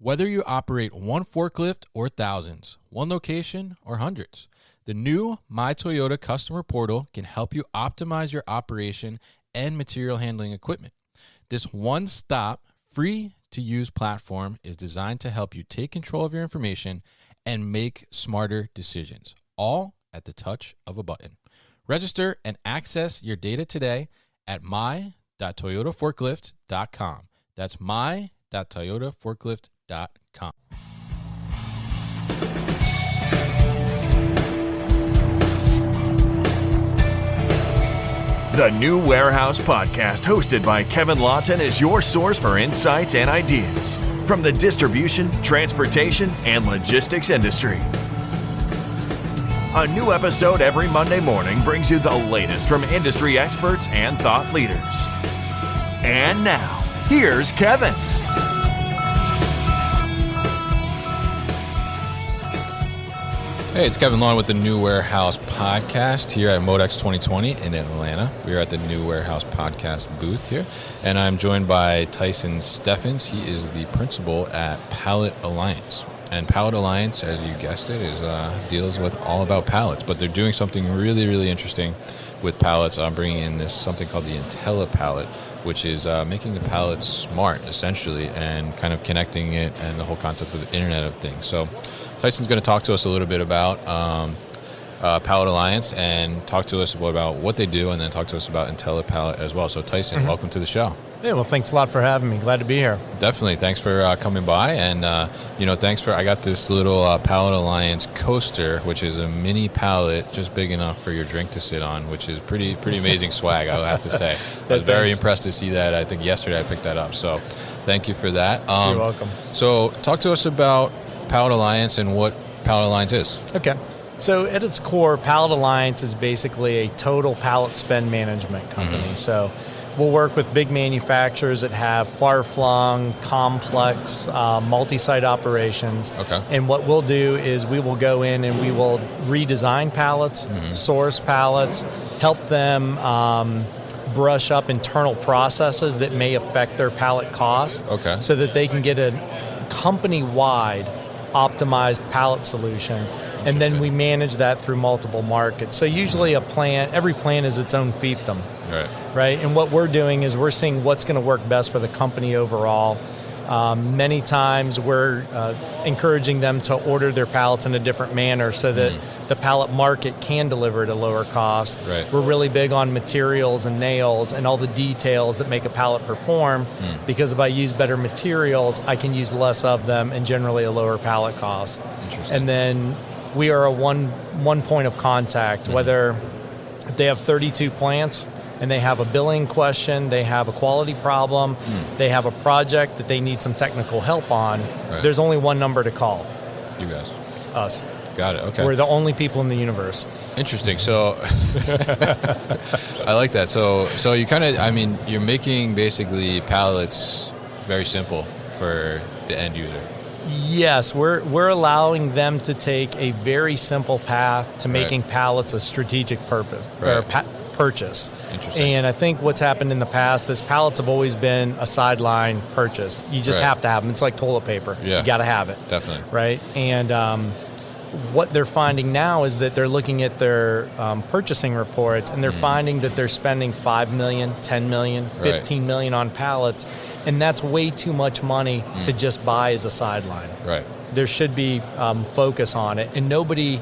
Whether you operate one forklift or thousands, one location or hundreds, the new My Toyota customer portal can help you optimize your operation and material handling equipment. This one-stop, free-to-use platform is designed to help you take control of your information and make smarter decisions, all at the touch of a button. Register and access your data today at my.toyotaforklift.com. That's my.toyotaforklift.com. The New Warehouse Podcast, hosted by Kevin Lawton, is your source for insights and ideas from the distribution, transportation, and logistics industry. A new episode every Monday morning brings you the latest from industry experts and thought leaders. And now, here's Kevin. Hey, it's Kevin Lawton with the New Warehouse Podcast here at MODEX 2020 in Atlanta. We are at the New Warehouse Podcast booth here, and I'm joined by Tyson Steffens. He is the principal at Pallet Alliance. And Pallet Alliance, as you guessed it, deals with all about pallets, but they're doing something really, really interesting with pallets. I'm bringing in this something called the IntelliPallet, which is making the pallet smart, essentially, and kind of connecting it and the whole concept of the Internet of Things. So Tyson's going to talk to us a little bit about Pallet Alliance and talk to us about what they do, and then talk to us about IntelliPallet as well. So Tyson, welcome to the show. Yeah, well, thanks a lot for having me. Glad to be here. Definitely. Thanks for coming by. And, I got this little Pallet Alliance coaster, which is a mini pallet just big enough for your drink to sit on, which is pretty amazing swag, I have to say. I was very impressed to see that. I think yesterday I picked that up. So thank you for that. You're welcome. So talk to us about Pallet Alliance and what Pallet Alliance is. Okay. So at its core, Pallet Alliance is basically a total pallet spend management company. Mm-hmm. So we'll work with big manufacturers that have far-flung, complex, multi-site operations. Okay. And what we'll do is we will go in and we will redesign pallets, source pallets, help them brush up internal processes that may affect their pallet cost, so that they can get a company-wide optimized pallet solution. And then we manage that through multiple markets. So usually every plant is its own fiefdom. Right. And what we're doing is we're seeing what's going to work best for the company overall. Many times we're encouraging them to order their pallets in a different manner so that the pallet market can deliver at a lower cost. Right. We're really big on materials and nails and all the details that make a pallet perform, because if I use better materials, I can use less of them and generally a lower pallet cost. And then we are a one point of contact, whether if they have 32 plants and they have a billing question, they have a quality problem, they have a project that they need some technical help on, there's only one number to call. You guys. Us. Got it, okay. We're the only people in the universe. Interesting. So I like that. So you kind of, you're making basically pallets very simple for the end user. Yes, we're allowing them to take a very simple path to making pallets a strategic purpose or purchase. Interesting. And I think what's happened in the past is pallets have always been a sideline purchase. You just have to have them. It's like toilet paper. Yeah. You got to have it. Definitely. Right? And what they're finding now is that they're looking at their purchasing reports, and they're finding that they're spending $5 million, $10 million, $15 million on pallets. And that's way too much money to just buy as a sideline. Right. There should be focus on it. And nobody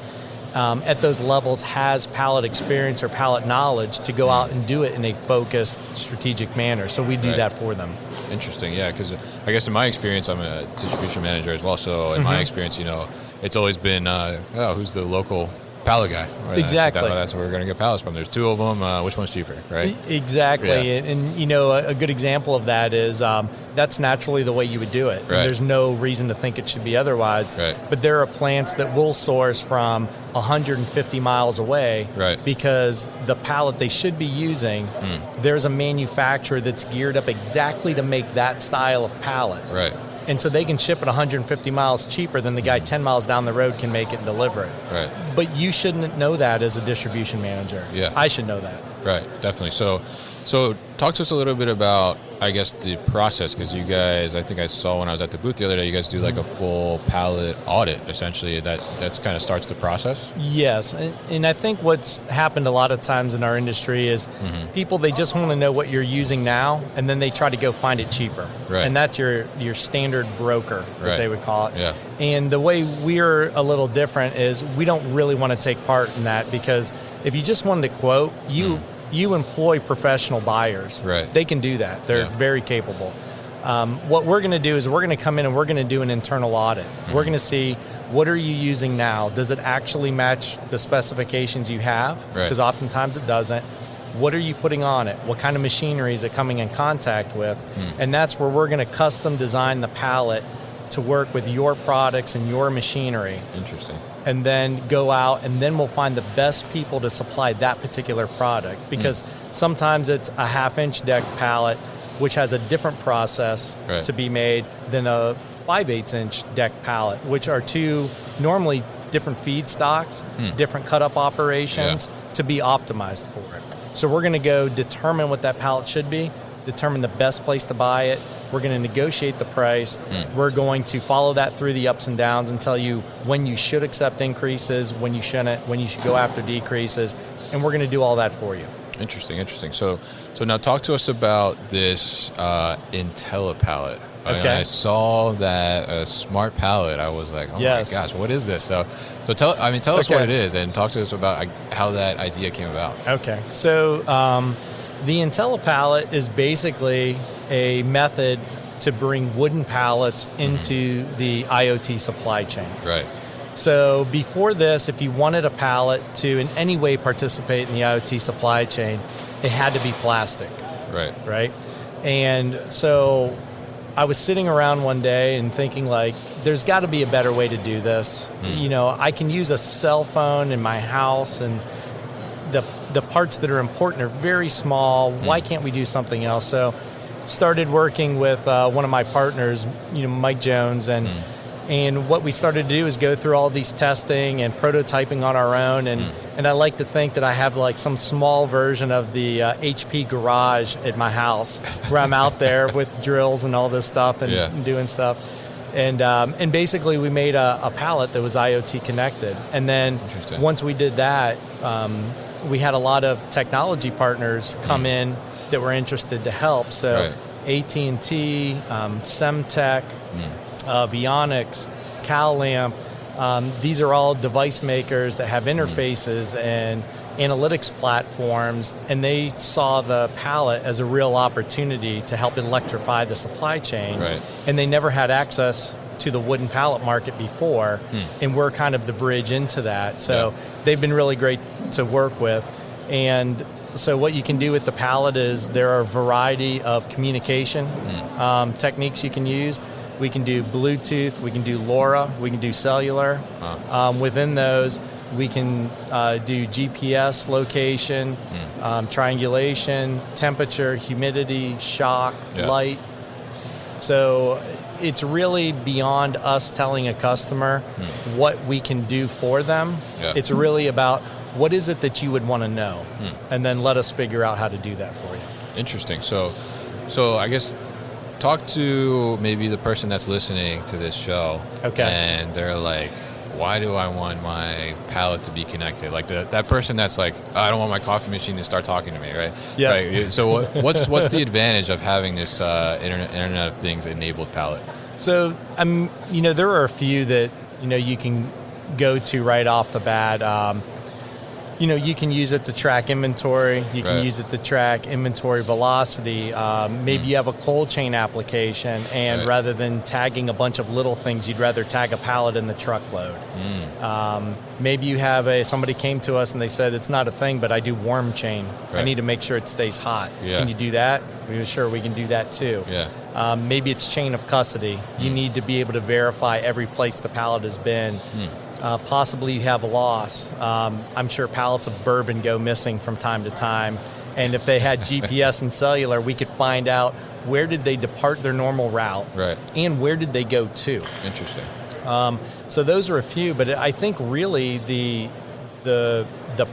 at those levels has pallet experience or pallet knowledge to go out and do it in a focused, strategic manner. So we do that for them. Interesting, yeah, because I guess in my experience, I'm a distribution manager as well. So in my experience, it's always been, who's the local pallet guy? Right? Exactly. That's where we're going to get pallets from. There's two of them. Which one's cheaper, right? Exactly. Yeah. And a good example of that is that's naturally the way you would do it. Right. There's no reason to think it should be otherwise. Right. But there are plants that will source from 150 miles away because the pallet they should be using, there's a manufacturer that's geared up exactly to make that style of pallet. Right. And so they can ship it 150 miles cheaper than the guy 10 miles down the road can make it and deliver it. Right. But you shouldn't know that as a distribution manager. Yeah. I should know that. Right, definitely. So So talk to us a little bit about, I guess, the process, because you guys, I think I saw when I was at the booth the other day, you guys do like a full pallet audit, essentially. That's kind of starts the process? Yes, and I think what's happened a lot of times in our industry is people, they just want to know what you're using now, and then they try to go find it cheaper. Right. And that's your standard broker, that they would call it. Yeah. And the way we're a little different is we don't really want to take part in that, because if you just wanted to quote, you employ professional buyers. Right. They can do that. They're very capable. What we're going to do is we're going to come in and we're going to do an internal audit. We're going to see, what are you using now? Does it actually match the specifications you have? Because oftentimes it doesn't. What are you putting on it? What kind of machinery is it coming in contact with? And that's where we're going to custom design the pallet to work with your products and your machinery. Interesting. And then go out, and then we'll find the best people to supply that particular product, because sometimes it's a 1/2-inch deck pallet, which has a different process to be made than a 5/8-inch deck pallet, which are two normally different feedstocks, different cut-up operations to be optimized for it. So we're going to go determine what that pallet should be, determine the best place to buy it. We're going to negotiate the price. We're going to follow that through the ups and downs and tell you when you should accept increases, when you shouldn't, when you should go after decreases, and we're going to do all that for you. Interesting. So now talk to us about this IntelliPallet. I saw that smart pallet. I was like, oh my gosh, what is this? So tell us what it is, and talk to us about how that idea came about. Okay. So the IntelliPallet is basically a method to bring wooden pallets into the IoT supply chain. Right. So before this, if you wanted a pallet to in any way participate in the IoT supply chain, it had to be plastic. Right. And so I was sitting around one day and thinking, like, there's got to be a better way to do this. I can use a cell phone in my house, and the parts that are important are very small. Why can't we do something else? So started working with one of my partners, Mike Jones, and what we started to do is go through all these testing and prototyping on our own, and I like to think that I have like some small version of the HP garage at my house, where I'm out there with drills and all this stuff and doing stuff. And basically we made a pallet that was IoT connected. And then once we did that, we had a lot of technology partners come in that were interested to help. So AT&T, Semtech, Vionics, CalLamp, these are all device makers that have interfaces and analytics platforms, and they saw the pallet as a real opportunity to help electrify the supply chain. And they never had access to the wooden pallet market before, and we're kind of the bridge into that. So they've been really great to work with. And so what you can do with the pallet is there are a variety of communication techniques you can use. We can do Bluetooth, we can do LoRa, we can do cellular. Within those, we can do GPS location, triangulation, temperature, humidity, shock, light. So it's really beyond us telling a customer what we can do for them. It's really about what is it that you would want to know, and then let us figure out how to do that for you. Interesting. So I guess talk to maybe the person that's listening to this show, and they're like, why do I want my pallet to be connected? Like that person that's like, I don't want my coffee machine to start talking to me, right? Yes. Right. So what's the advantage of having this Internet of Things enabled pallet? So there are a few that you can go to right off the bat. You can use it to track inventory. You can use it to track inventory velocity. Maybe you have a cold chain application, and rather than tagging a bunch of little things, you'd rather tag a pallet in the truckload. Maybe you have somebody came to us and they said, it's not a thing, but I do warm chain. I need to make sure it stays hot. Can you do that? Sure, we can do that too. Maybe it's chain of custody. You need to be able to verify every place the pallet has been. Possibly you have a loss. I'm sure pallets of bourbon go missing from time to time. And if they had GPS and cellular, we could find out where did they depart their normal route and where did they go to. Interesting. So those are a few, but I think really the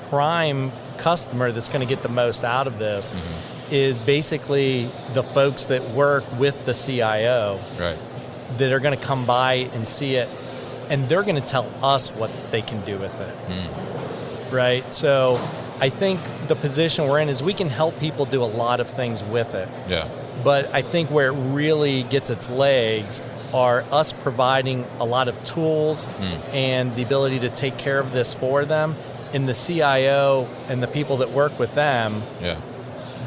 prime customer that's going to get the most out of this is basically the folks that work with the CIO Right. that are going to come by and see it, and they're going to tell us what they can do with it. Right? So I think the position we're in is we can help people do a lot of things with it. Yeah. But I think where it really gets its legs are us providing a lot of tools and the ability to take care of this for them. And the CIO and the people that work with them,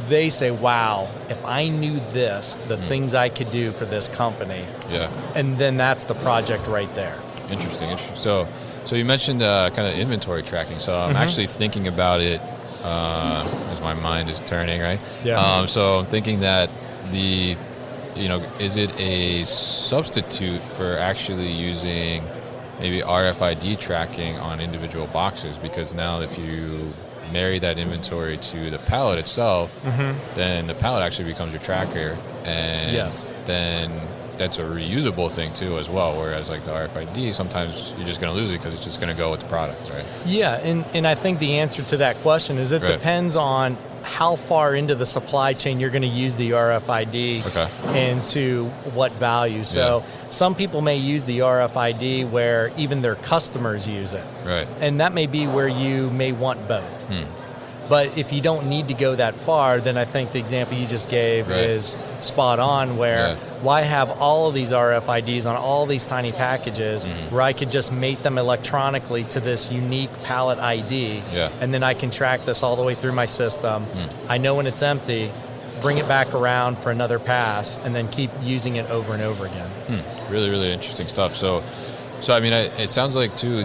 they say, wow, if I knew this, the things I could do for this company. Yeah. And then that's the project right there. Interesting. So you mentioned kind of inventory tracking. So I'm actually thinking about it as my mind is turning, right? Yeah. So I'm thinking that is it a substitute for actually using maybe RFID tracking on individual boxes? Because now if you marry that inventory to the pallet itself, then the pallet actually becomes your tracker, and then that's a reusable thing too as well, whereas like the RFID, sometimes you're just going to lose it because it's just going to go with the product, right? Yeah, and I think the answer to that question is it depends on how far into the supply chain you're going to use the RFID and to what value. So some people may use the RFID where even their customers use it. Right. And that may be where you may want both. But if you don't need to go that far, then I think the example you just gave is spot on, where why have all of these RFIDs on all these tiny packages where I could just mate them electronically to this unique pallet ID, and then I can track this all the way through my system. I know when it's empty, bring it back around for another pass, and then keep using it over and over again. Really, really interesting stuff. So I mean, it sounds like too,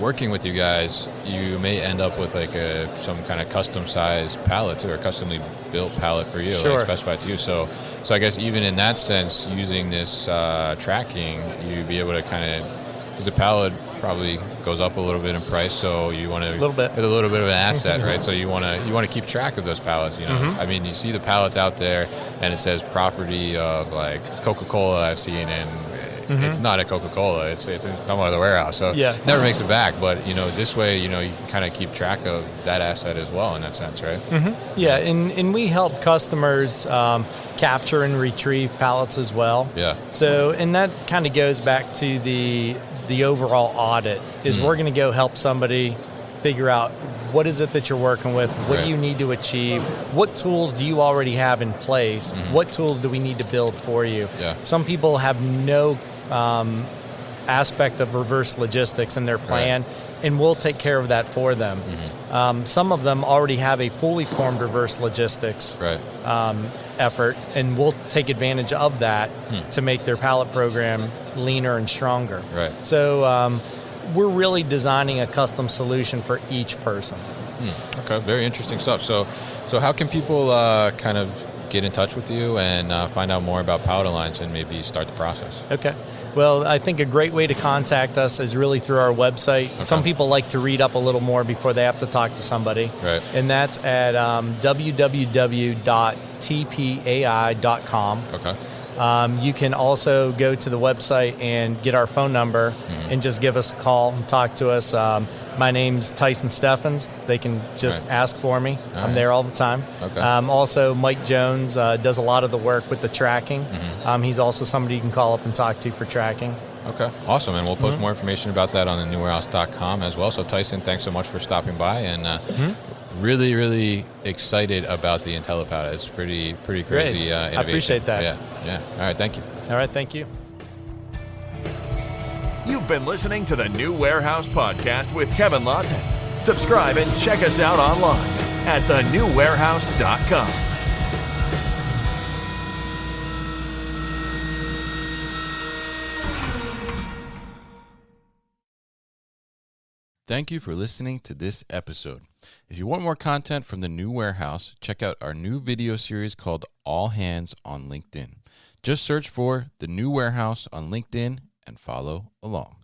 working with you guys, you may end up with like some kind of custom sized pallet too, or customly built pallet for you, like specified to you. So I guess even in that sense, using this tracking, you'd be able to kind of, because the pallet probably goes up a little bit in price, so you want to a little bit of an asset, right? So you want to keep track of those pallets. I mean, you see the pallets out there, and it says property of like Coca-Cola I've seen, and it's not a Coca-Cola. It's some other warehouse. So it never makes it back. But this way, you can kind of keep track of that asset as well in that sense, right? Yeah, and we help customers capture and retrieve pallets as well. Yeah. So, and that kind of goes back to the overall audit. Is we're going to go help somebody figure out what is it that you're working with, what do you need to achieve, what tools do you already have in place, what tools do we need to build for you. Some people have no aspect of reverse logistics in their plan, and we'll take care of that for them. Some of them already have a fully formed reverse logistics effort, and we'll take advantage of that to make their pallet program leaner and stronger. So we're really designing a custom solution for each person. Okay, very interesting stuff. So how can people kind of get in touch with you and find out more about Pallet Alliance and maybe start the process? Okay. Well, I think a great way to contact us is really through our website. Some people like to read up a little more before they have to talk to somebody. And that's at www.tpai.com. You can also go to the website and get our phone number and just give us a call and talk to us. My name's Tyson Steffens. They can just ask for me. I'm there all the time. Also, Mike Jones does a lot of the work with the tracking. He's also somebody you can call up and talk to for tracking. Okay, awesome. And we'll post more information about that on the newwarehouse.com as well. So Tyson, thanks so much for stopping by, and really, really excited about the IntelliPallet. It's pretty crazy innovation. I appreciate that. Yeah. All right, thank you. All right, thank you. You've been listening to the New Warehouse Podcast with Kevin Lawton. Subscribe and check us out online at thenewwarehouse.com. Thank you for listening to this episode. If you want more content from the New Warehouse, check out our new video series called All Hands on LinkedIn. Just search for the New Warehouse on LinkedIn and follow along.